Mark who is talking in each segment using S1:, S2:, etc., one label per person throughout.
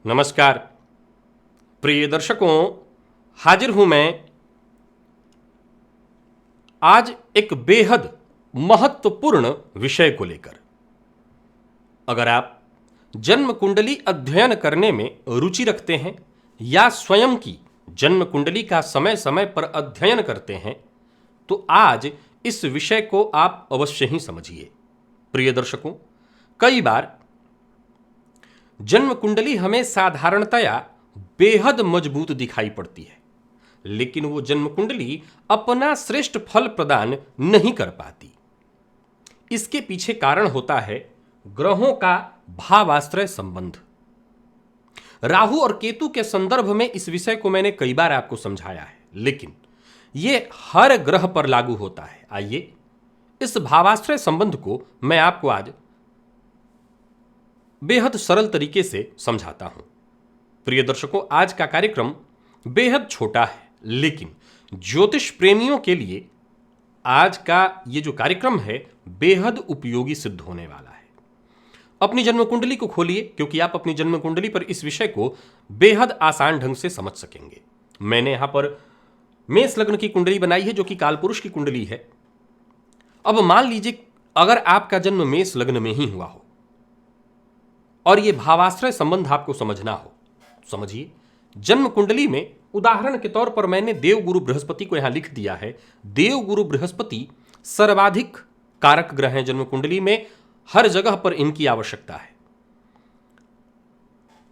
S1: नमस्कार प्रिय दर्शकों, हाजिर हूं मैं आज एक बेहद महत्वपूर्ण विषय को लेकर। अगर आप जन्म कुंडली अध्ययन करने में रुचि रखते हैं या स्वयं की जन्म कुंडली का समय समय पर अध्ययन करते हैं तो आज इस विषय को आप अवश्य ही समझिए। प्रिय दर्शकों, कई बार जन्म कुंडली हमें साधारणतया बेहद मजबूत दिखाई पड़ती है, लेकिन वो जन्म कुंडली अपना श्रेष्ठ फल प्रदान नहीं कर पाती। इसके पीछे कारण होता है ग्रहों का भावाश्रय संबंध। राहु और केतु के संदर्भ में इस विषय को मैंने कई बार आपको समझाया है, लेकिन यह हर ग्रह पर लागू होता है। आइए इस भावाश्रय संबंध को मैं आपको आज बेहद सरल तरीके से समझाता हूं। प्रिय दर्शकों, आज का कार्यक्रम बेहद छोटा है, लेकिन ज्योतिष प्रेमियों के लिए आज का ये जो कार्यक्रम है बेहद उपयोगी सिद्ध होने वाला है। अपनी जन्म कुंडली को खोलिए, क्योंकि आप अपनी जन्म कुंडली पर इस विषय को बेहद आसान ढंग से समझ सकेंगे। मैंने यहां पर मेष लग्न की कुंडली बनाई है, जो कि कालपुरुष की कुंडली है। अब मान लीजिए अगर आपका जन्म मेष लग्न में ही हुआ हो और यह भावाश्रय संबंध आपको समझना हो, समझिए। जन्म कुंडली में उदाहरण के तौर पर मैंने देवगुरु बृहस्पति को यहां लिख दिया है। देवगुरु बृहस्पति सर्वाधिक कारक ग्रह हैं जन्म कुंडली में, हर जगह पर इनकी आवश्यकता है।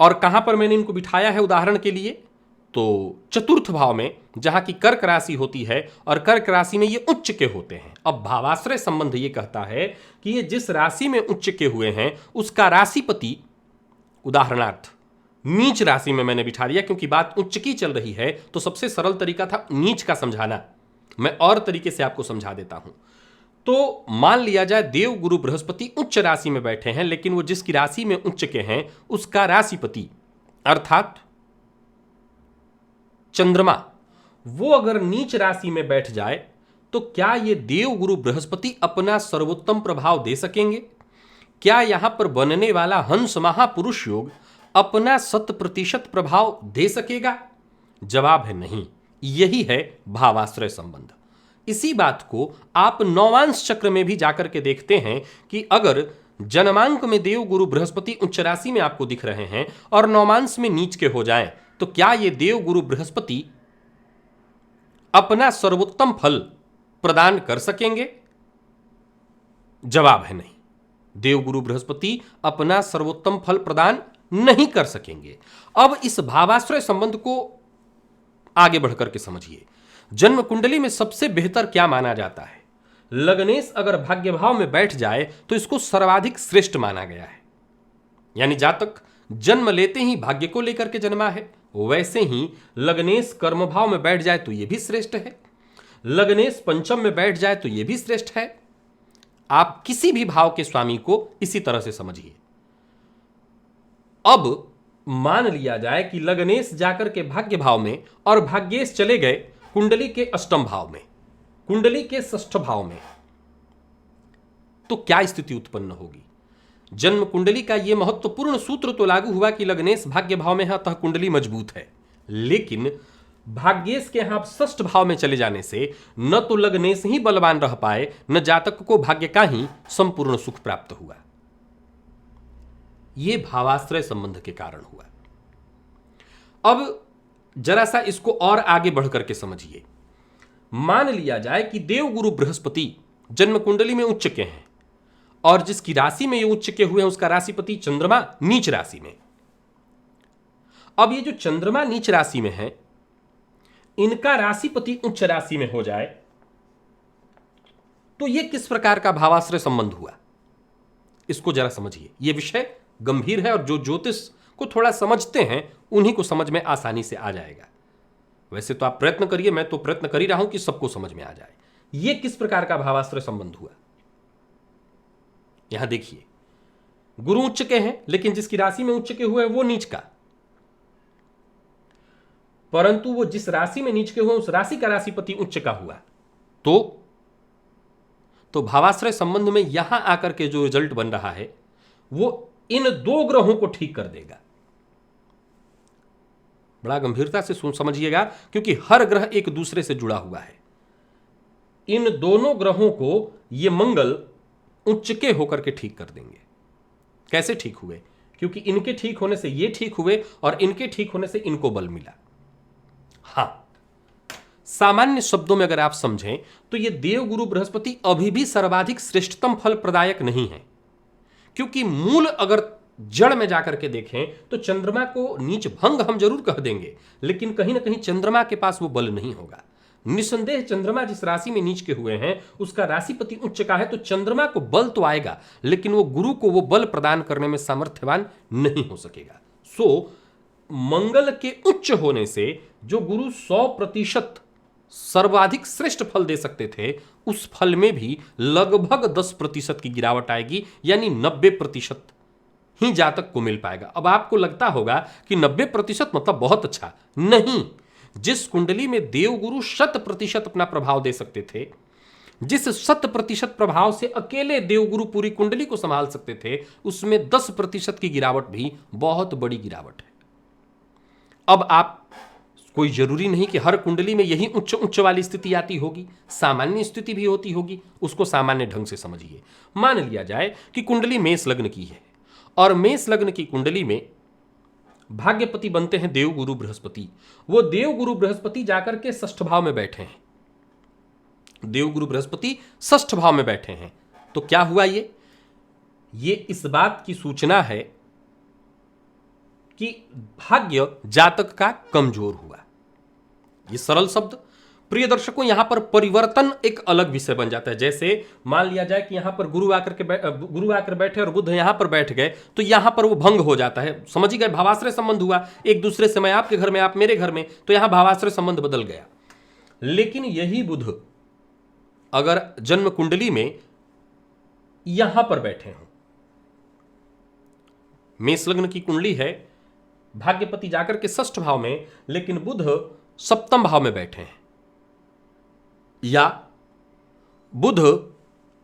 S1: और कहां पर मैंने इनको बिठाया है उदाहरण के लिए, तो चतुर्थ भाव में, जहां की कर्क राशि होती है और कर्क राशि में ये उच्च के होते हैं। अब भावाश्रय संबंध ये कहता है कि ये जिस राशि में उच्च के हुए हैं उसका राशिपति, उदाहरणार्थ नीच राशि में मैंने बिठा दिया, क्योंकि बात उच्च की चल रही है तो सबसे सरल तरीका था नीच का समझाना। मैं और तरीके से आपको समझा देता हूं। तो मान लिया जाए देव गुरु बृहस्पति उच्च राशि में बैठे हैं, लेकिन वो जिसकी राशि में उच्च के हैं उसका राशिपति अर्थात चंद्रमा, वो अगर नीच राशि में बैठ जाए तो क्या ये देव गुरु बृहस्पति अपना सर्वोत्तम प्रभाव दे सकेंगे? क्या यहां पर बनने वाला हंस महापुरुष योग अपना 100% प्रभाव दे सकेगा? जवाब है नहीं। यही है भावाश्रय संबंध। इसी बात को आप नौवांश चक्र में भी जाकर के देखते हैं कि अगर जन्मांक में देव गुरु बृहस्पति उच्च राशि में आपको दिख रहे हैं और नौमांश में नीच के हो जाएं, तो क्या ये देव गुरु बृहस्पति अपना सर्वोत्तम फल प्रदान कर सकेंगे? जवाब है नहीं। देवगुरु बृहस्पति अपना सर्वोत्तम फल प्रदान नहीं कर सकेंगे। अब इस भावाश्रय संबंध को आगे बढ़कर के समझिए। जन्म कुंडली में सबसे बेहतर क्या माना जाता है? लग्नेश अगर भाग्य भाव में बैठ जाए तो इसको सर्वाधिक श्रेष्ठ माना गया है। यानी जातक जन्म लेते ही भाग्य को लेकर के जन्मा है, वैसे ही लग्नेश कर्म भाव में बैठ जाए तो यह भी श्रेष्ठ है। लग्नेश पंचम में बैठ जाए तो यह भी श्रेष्ठ है। आप किसी भी भाव के स्वामी को इसी तरह से समझिए। अब मान लिया जाए कि लग्नेश जाकर के भाग्य भाव में और भाग्येश चले गए कुंडली के अष्टम भाव में, कुंडली के षष्ठ भाव में, तो क्या स्थिति उत्पन्न होगी? जन्म कुंडली का यह महत्वपूर्ण सूत्र तो लागू हुआ कि लग्नेश भाग्य भाव में है, अतः कुंडली मजबूत है। लेकिन भाग्येश के यहां षष्ठ भाव में चले जाने से न तो लग्नेश ही बलवान रह पाए, न जातक को भाग्य का ही संपूर्ण सुख प्राप्त हुआ। यह भावाश्रय संबंध के कारण हुआ। अब जरा सा इसको और आगे बढ़कर के समझिए। मान लिया जाए कि देवगुरु बृहस्पति जन्म कुंडली में उच्च के हैं और जिसकी राशि में ये उच्च के हुए हैं उसका राशिपति चंद्रमा नीच राशि में। अब ये जो चंद्रमा नीच राशि में है, इनका राशिपति उच्च राशि में हो जाए तो यह किस प्रकार का भावाश्रय संबंध हुआ, इसको जरा समझिए। यह विषय गंभीर है और जो ज्योतिष को थोड़ा समझते हैं उन्हीं को समझ में आसानी से आ जाएगा। वैसे तो आप प्रयत्न करिए, मैं तो प्रयत्न कर ही रहा हूं कि सबको समझ में आ जाए। यह किस प्रकार का भावाश्रय संबंध हुआ, यहां देखिए। गुरु उच्च के हैं, लेकिन जिसकी राशि में उच्च के हुए वो नीच का, परंतु वो जिस राशि में नीच के हुए उस राशि का राशिपति उच्च का हुआ, तो भावाश्रय संबंध में यहां आकर के जो रिजल्ट बन रहा है वो इन दो ग्रहों को ठीक कर देगा। बड़ा गंभीरता से समझिएगा, क्योंकि हर ग्रह एक दूसरे से जुड़ा हुआ है। इन दोनों ग्रहों को ये मंगल उच्च के होकर के ठीक कर देंगे। कैसे ठीक हुए? क्योंकि इनके ठीक होने से ये ठीक हुए और इनके ठीक होने से इनको बल मिला। हां, सामान्य शब्दों में अगर आप समझें तो ये देवगुरु बृहस्पति अभी भी सर्वाधिक श्रेष्ठतम फल प्रदायक नहीं है, क्योंकि मूल अगर जड़ में जाकर के देखें तो चंद्रमा को नीच भंग हम जरूर कह देंगे, लेकिन कहीं ना कहीं चंद्रमा के पास वो बल नहीं होगा। निसंदेह चंद्रमा जिस राशि में नीच के हुए हैं उसका राशिपति उच्च का है, तो चंद्रमा को बल तो आएगा, लेकिन वो गुरु को वो बल प्रदान करने में सामर्थ्यवान नहीं हो सकेगा। सो मंगल के उच्च होने से जो गुरु 100% सर्वाधिक श्रेष्ठ फल दे सकते थे, उस फल में भी लगभग 10% की गिरावट आएगी, यानी 90% ही जातक को मिल पाएगा। अब आपको लगता होगा कि 90% मतलब बहुत अच्छा। नहीं, जिस कुंडली में देवगुरु 100% अपना प्रभाव दे सकते थे, जिस 100% प्रभाव से अकेले देवगुरु पूरी कुंडली को संभाल सकते थे, उसमें 10% की गिरावट भी बहुत बड़ी गिरावट है। अब आप, कोई जरूरी नहीं कि हर कुंडली में यही उच्च उच्च वाली स्थिति आती होगी, सामान्य स्थिति भी होती होगी, उसको सामान्य ढंग से समझिए। मान लिया जाए कि कुंडली मेष लग्न की है और मेष लग्न की कुंडली में भाग्यपति बनते हैं देवगुरु बृहस्पति। वो देवगुरु बृहस्पति जाकर के षष्ठ भाव में बैठे हैं, देवगुरु बृहस्पति षष्ठ भाव में बैठे हैं। तो क्या हुआ? ये इस बात की सूचना है कि भाग्य जातक का कमजोर हुआ। ये सरल शब्द। प्रिय दर्शकों, यहां पर परिवर्तन एक अलग विषय बन जाता है। जैसे मान लिया जाए कि यहां पर गुरु आकर बैठे और बुध यहां पर बैठ गए, तो यहां पर वो भंग हो जाता है। समझ गए? भावाश्रय संबंध हुआ एक दूसरे से, मैं आपके घर में, आप मेरे घर में, तो यहां भावाश्रय संबंध बदल गया। लेकिन यही बुध अगर जन्म कुंडली में यहां पर बैठे हों, मेष लग्न की कुंडली है, भाग्यपति जाकर के षष्ठ भाव में, लेकिन बुध सप्तम भाव में बैठे हैं, या बुध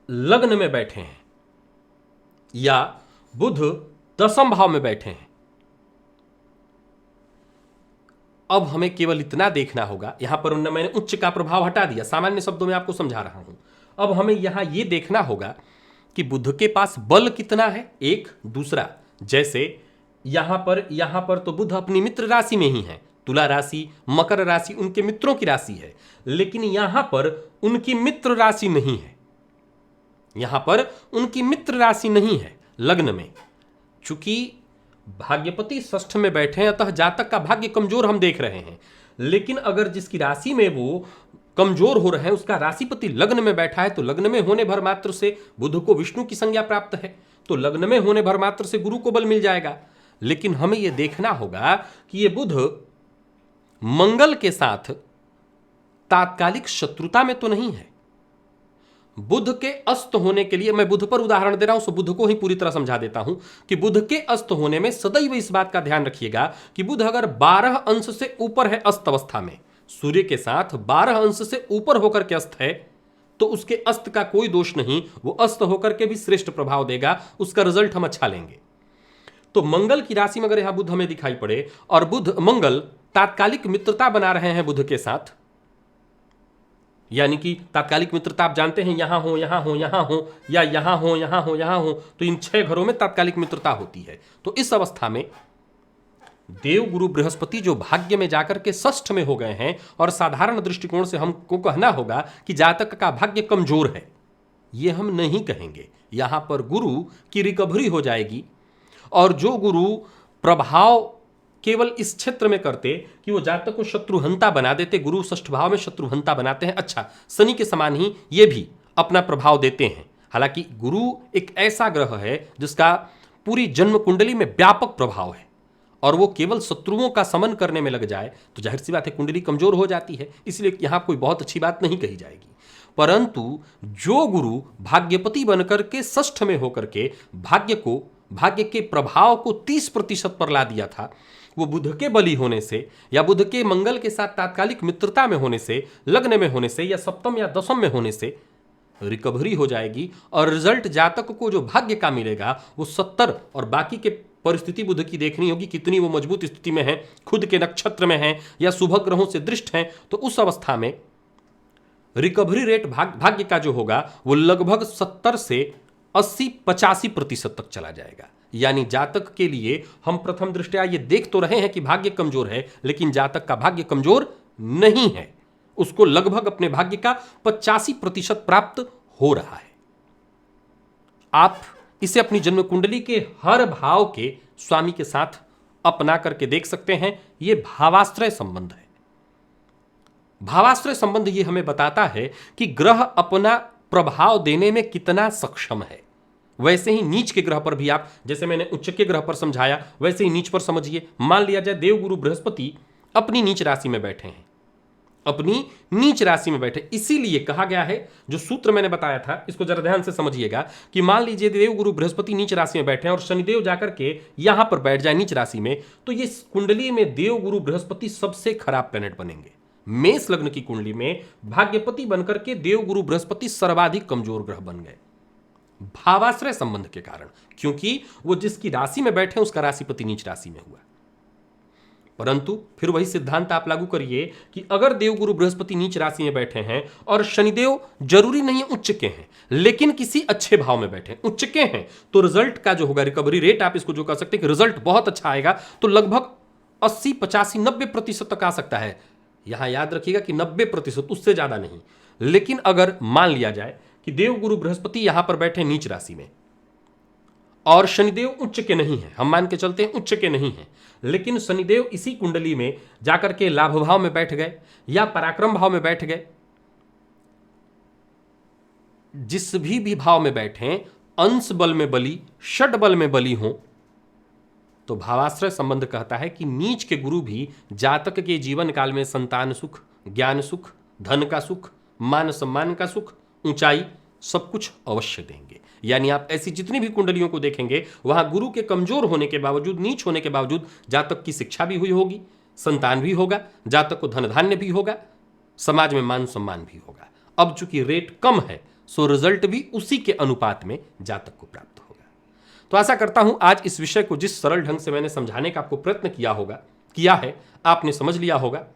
S1: लग्न में बैठे हैं, या बुध दसम भाव में बैठे हैं। अब हमें केवल इतना देखना होगा, यहां पर मैंने उच्च का प्रभाव हटा दिया, सामान्य शब्दों में आपको समझा रहा हूं। अब हमें यहां यह देखना होगा कि बुध के पास बल कितना है, एक। दूसरा, जैसे यहां पर तो बुध अपनी मित्र राशि में ही है, तुला राशि, मकर राशि उनके मित्रों की राशि है, लेकिन यहां पर उनकी मित्र राशि नहीं है, यहां पर उनकी मित्र राशि नहीं है लग्न में। चूंकि भाग्यपति षष्ठ में बैठे हैं, अतः जातक का भाग्य कमजोर हम देख रहे हैं। लेकिन अगर जिसकी राशि में वो कमजोर हो रहे हैं, उसका राशिपति लग्न में बैठा है, तो लग्न में होने भर मात्र से बुध को विष्णु की संज्ञा प्राप्त है, तो लग्न में होने भर मात्र से गुरु को बल मिल जाएगा। लेकिन हमें यह देखना होगा कि यह बुध मंगल के साथ तात्कालिक शत्रुता में तो नहीं है। बुध के अस्त होने के लिए, मैं बुध पर उदाहरण दे रहा हूं, सो बुध को ही पूरी तरह समझा देता हूं कि बुध के अस्त होने में सदैव इस बात का ध्यान रखिएगा कि बुध अगर 12 अंश से ऊपर है अस्त अवस्था में, सूर्य के साथ 12 अंश से ऊपर होकर के अस्त है, तो उसके अस्त का कोई दोष नहीं, वो अस्त होकर के भी श्रेष्ठ प्रभाव देगा, उसका रिजल्ट हम अच्छा लेंगे। तो मंगल की राशि में अगर यहां बुध हमें दिखाई पड़े और बुध मंगल तात्कालिक मित्रता बना रहे हैं बुध के साथ, यानी कि तात्कालिक मित्रता आप जानते हैं, यहां हो यहां हो यहां हो, या यहां हो यहां हो यहां हो, तो इन 6 घरों में तात्कालिक मित्रता होती है। तो इस अवस्था में देवगुरु बृहस्पति जो भाग्य में जाकर के षष्ठ में हो गए हैं, और साधारण दृष्टिकोण से हमको कहना होगा कि जातक का भाग्य कमजोर है, यह हम नहीं कहेंगे। यहां पर गुरु की रिकवरी हो जाएगी, और जो गुरु प्रभाव केवल इस क्षेत्र में करते कि वो जातक को शत्रुहंता बना देते, गुरु षष्ठ भाव में शत्रुहंता बनाते हैं। अच्छा, शनि के समान ही ये भी अपना प्रभाव देते हैं। हालांकि गुरु एक ऐसा ग्रह है जिसका पूरी जन्म कुंडली में व्यापक प्रभाव है, और वो केवल शत्रुओं का समन करने में लग जाए तो जाहिर सी बात है कुंडली कमजोर हो जाती है, इसलिए यहां कोई बहुत अच्छी बात नहीं कही जाएगी। परंतु जो गुरु भाग्यपति बनकर के षष्ठ में होकर के भाग्य के प्रभाव को 30% पर ला दिया था, वो बुध के बली होने से, या बुध के मंगल के साथ तात्कालिक मित्रता में होने से, लग्न में होने से, या सप्तम या दशम में होने से रिकवरी हो जाएगी और रिजल्ट जातक को जो भाग्य का मिलेगा वो 70, और बाकी के परिस्थिति बुध की देखनी होगी कितनी वो मजबूत स्थिति में है, खुद के नक्षत्र में है या शुभ ग्रहों से दृष्ट है, तो उस अवस्था में रिकवरी रेट भाग्य का जो होगा वो लगभग 70 से 80-85% तक चला जाएगा। यानी जातक के लिए हम प्रथम दृष्टया ये देख तो रहे हैं कि भाग्य कमजोर है, लेकिन जातक का भाग्य कमजोर नहीं है, उसको लगभग अपने भाग्य का 85% प्राप्त हो रहा है। आप इसे अपनी जन्म कुंडली के हर भाव के स्वामी के साथ अपना करके देख सकते हैं। यह भावाश्रय संबंध है। भावाश्रय संबंध ये हमें बताता है कि ग्रह अपना प्रभाव देने में कितना सक्षम है। वैसे ही नीच के ग्रह पर भी आप, जैसे मैंने उच्च के ग्रह पर समझाया, वैसे ही नीच पर समझिए। मान लिया जाए देवगुरु बृहस्पति अपनी नीच राशि में बैठे हैं, अपनी नीच राशि में बैठे, इसीलिए कहा गया है, जो सूत्र मैंने बताया था इसको जरा ध्यान से समझिएगा कि मान लीजिए देवगुरु बृहस्पति नीच राशि में बैठे हैं और शनिदेव जाकर के यहां पर बैठ जाए नीच राशि में, तो ये कुंडली में देवगुरु बृहस्पति सबसे खराब प्लेनेट बनेंगे। मेष लग्न की कुंडली में भाग्यपति बनकर के देवगुरु बृहस्पति सर्वाधिक कमजोर ग्रह बन गए भावाश्रय संबंध के कारण, क्योंकि वो जिसकी राशि में बैठे उसका राशिपति नीच राशि में हुआ। परंतु फिर वही सिद्धांत आप लागू करिए कि अगर देवगुरु बृहस्पति नीच राशि में बैठे हैं और शनिदेव जरूरी नहीं उच्च के हैं लेकिन किसी अच्छे भाव में बैठे, उच्च के हैं, तो रिजल्ट का जो होगा, रिकवरी रेट आप इसको जो कह सकते हैं कि रिजल्ट बहुत अच्छा आएगा, तो लगभग 80, 85, 90% तक आ सकता है। यहां याद रखिएगा कि 90%, उससे ज्यादा नहीं। लेकिन अगर मान लिया जाए कि देवगुरु बृहस्पति यहां पर बैठे नीच राशि में और शनिदेव उच्च के नहीं है, हम मान के चलते हैं उच्च के नहीं है, लेकिन शनिदेव इसी कुंडली में जाकर के लाभ भाव में बैठ गए या पराक्रम भाव में बैठ गए, जिस भी भाव में बैठे, अंश बल में बली, षड बल में बली हो, तो भावाश्रय संबंध कहता है कि नीच के गुरु भी जातक के जीवन काल में संतान सुख, ज्ञान सुख, धन का सुख, मान सम्मान का सुख, ऊंचाई, सब कुछ अवश्य देंगे। यानी आप ऐसी जितनी भी कुंडलियों को देखेंगे वहां गुरु के कमजोर होने के बावजूद, नीच होने के बावजूद जातक की शिक्षा भी हुई होगी, संतान भी होगा, जातक को धन धान्य भी होगा, समाज में मान सम्मान भी होगा। अब चूंकि रेट कम है सो रिजल्ट भी उसी के अनुपात में जातक को प्राप्त होगा। तो आशा करता हूं आज इस विषय को जिस सरल ढंग से मैंने समझाने का आपको प्रयत्न किया है आपने समझ लिया होगा।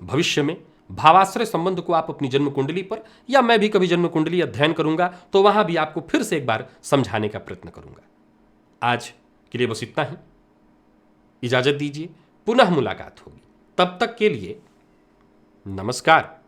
S1: भविष्य में भावाश्रय संबंध को आप अपनी जन्म कुंडली पर, या मैं भी कभी जन्म कुंडली अध्ययन करूंगा तो वहां भी आपको फिर से एक बार समझाने का प्रयत्न करूंगा। आज के लिए बस इतना ही, इजाजत दीजिए, पुनः मुलाकात होगी। तब तक के लिए नमस्कार।